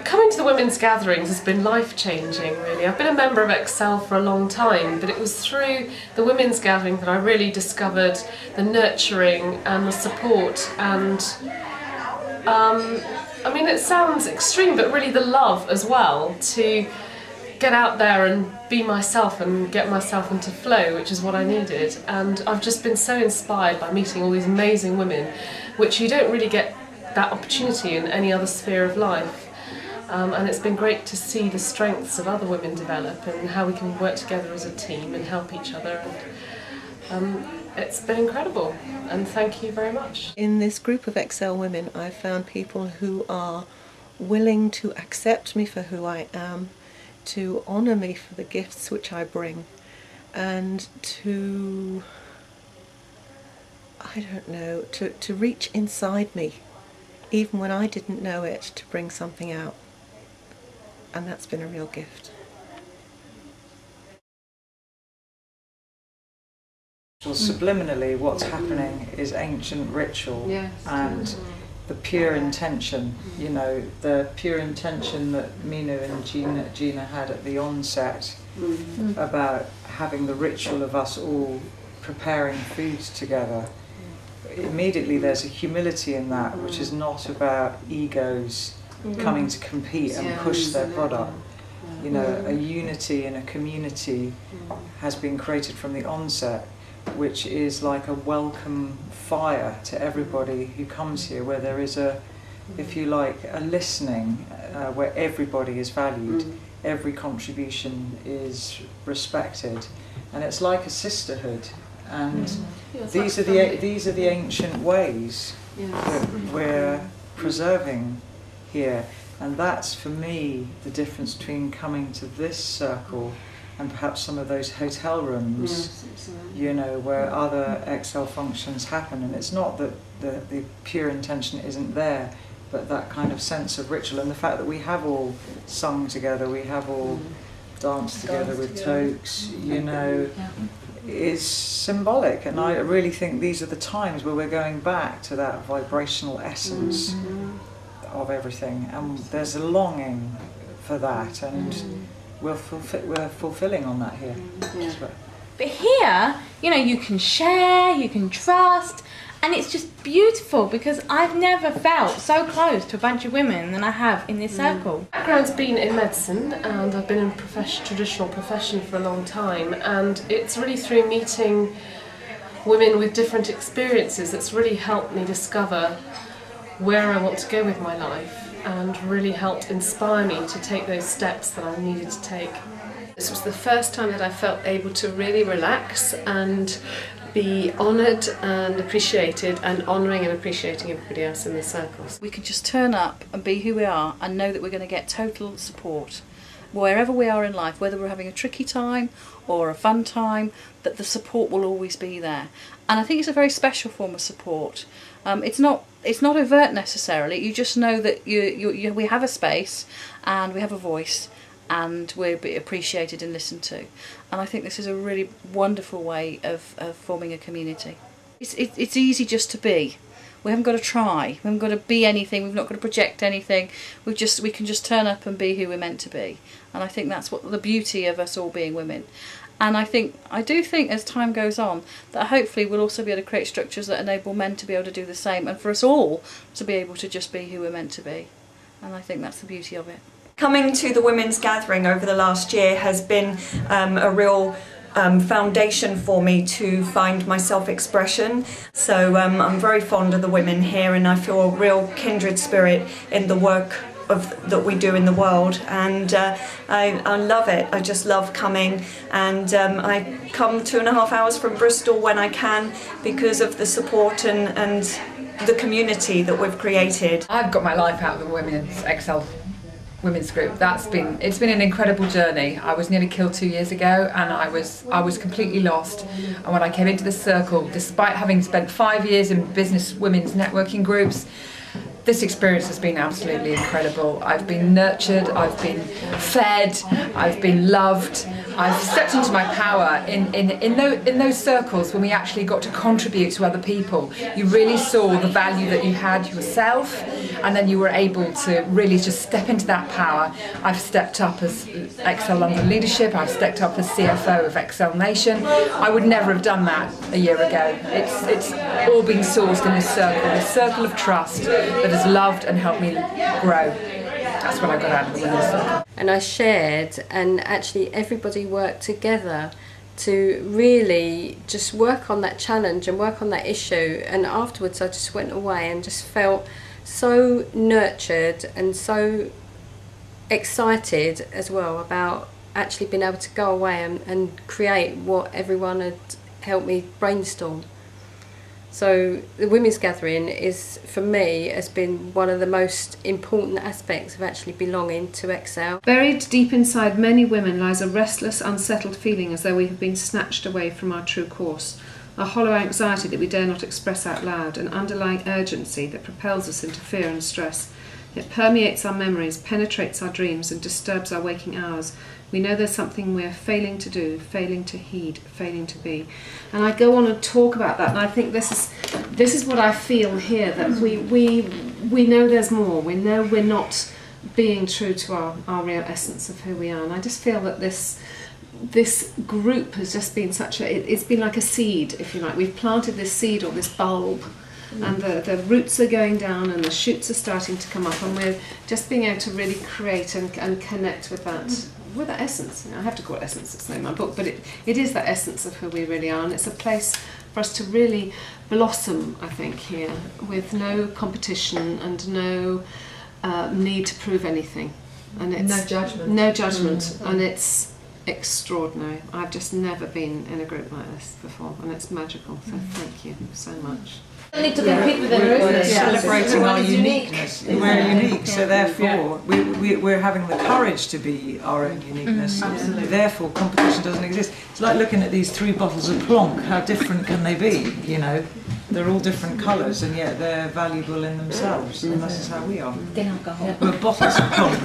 Coming to the women's gatherings has been life-changing, really. I've been a member of Excel for a long time, but it was through the women's gathering that I really discovered the nurturing and the support and, I mean, it sounds extreme, but really the love as well, to get out there and be myself and get myself into flow, which is what I needed. And I've just been so inspired by meeting all these amazing women, which you don't really get that opportunity in any other sphere of life. And it's been great to see the strengths of other women develop and how we can work together as a team and help each other. And it's been incredible, and thank you very much. In this group of Excel women, I've found people who are willing to accept me for who I am, to honour me for the gifts which I bring, and to, I don't know, to reach inside me, even when I didn't know it, to bring something out. And that's been a real gift. Subliminally, what's happening is ancient ritual, and the pure intention, you know, the pure intention that Mynoo and Gina had at the onset about having the ritual of us all preparing food together. Immediately there's a humility in that, which is not about egos coming to compete and push their product. You know, a unity in a community has been created from the onset, which is like a welcome fire to everybody who comes here, where there is a, if you like, a listening, where everybody is valued, every contribution is respected, and it's like a sisterhood. And these are the ancient ways that we're preserving here, and that's for me the difference between coming to this circle and perhaps some of those hotel rooms, you know, where other Excel functions happen. And it's not that the pure intention isn't there, but that kind of sense of ritual, and the fact that we have all sung together, we have all danced together with toques, you know, is symbolic. And I really think these are the times where we're going back to that vibrational essence of everything, and there's a longing for that, and we're fulfilling on that here. But here, you know, you can share, you can trust, and it's just beautiful, because I've never felt so close to a bunch of women than I have in this circle. My background's been in medicine, and I've been in traditional profession for a long time, and it's really through meeting women with different experiences that's really helped me discover where I want to go with my life, and really helped inspire me to take those steps that I needed to take. This was the first time that I felt able to really relax and be honoured and appreciated, and honouring and appreciating everybody else in the circles. We can just turn up and be who we are and know that we're going to get total support. Wherever we are in life, whether we're having a tricky time or a fun time, that the support will always be there. And I think it's a very special form of support. It's not overt necessarily. You just know that we have a space and we have a voice, and we're appreciated and listened to. And I think this is a really wonderful way of forming a community. It's easy just to be. We haven't got to try. We haven't got to be anything. We've not got to project anything. We can just turn up and be who we're meant to be. And I think that's what the beauty of us all being women. And I do think as time goes on that hopefully we'll also be able to create structures that enable men to be able to do the same, and for us all to be able to just be who we're meant to be. And I think that's the beauty of it. Coming to the women's gathering over the last year has been a real foundation for me to find my self-expression. So I'm very fond of the women here, and I feel a real kindred spirit in the work that we do in the world, and I love it. I just love coming, and I come 2.5 hours from Bristol when I can because of the support and the community that we've created. I've got my life out of the women's Excel women's group. It's been an incredible journey. I was nearly killed 2 years ago, and I was completely lost. And when I came into this circle, despite having spent 5 years in business women's networking groups, this experience has been absolutely incredible. I've been nurtured, I've been fed, I've been loved, I've stepped into my power in those circles when we actually got to contribute to other people. You really saw the value that you had yourself, and then you were able to really just step into that power. I've stepped up as Excel London Leadership, I've stepped up as CFO of Excel Nation. I would never have done that a year ago. It's all been sourced in this circle of trust that has loved and helped me grow. That's what I got out of the Women's Circle. And I shared, and actually everybody worked together to really just work on that challenge and work on that issue. And afterwards I just went away and just felt so nurtured and so excited as well about actually being able to go away and create what everyone had helped me brainstorm. So the Women's Gathering is, for me, has been one of the most important aspects of actually belonging to Excel. Buried deep inside many women lies a restless, unsettled feeling as though we have been snatched away from our true course, a hollow anxiety that we dare not express out loud, an underlying urgency that propels us into fear and stress. It permeates our memories, penetrates our dreams and disturbs our waking hours. We know there's something we're failing to do, failing to heed, failing to be. And I go on and talk about that, and I think this is what I feel here, that we know there's more. We know we're not being true to our real essence of who we are. And I just feel that this group has just been it's been like a seed, if you like. We've planted this seed or this bulb, and the roots are going down and the shoots are starting to come up, and we're just being able to really create and connect with that essence. I have to call it essence, it's not in my book, but it is that essence of who we really are, and it's a place for us to really blossom, I think, here, with no competition and no need to prove anything. And it's no judgment. No judgment, and it's extraordinary. I've just never been in a group like this before, and it's magical, so thank you so much. Need to compete with We're celebrating our uniqueness. We're unique, so therefore we're having the courage to be our own uniqueness. Therefore, competition doesn't exist. It's like looking at these 3 bottles of Plonk. How different can they be? You know, they're all different colours, and yet they're valuable in themselves. And this is how we are. We're bottles of Plonk.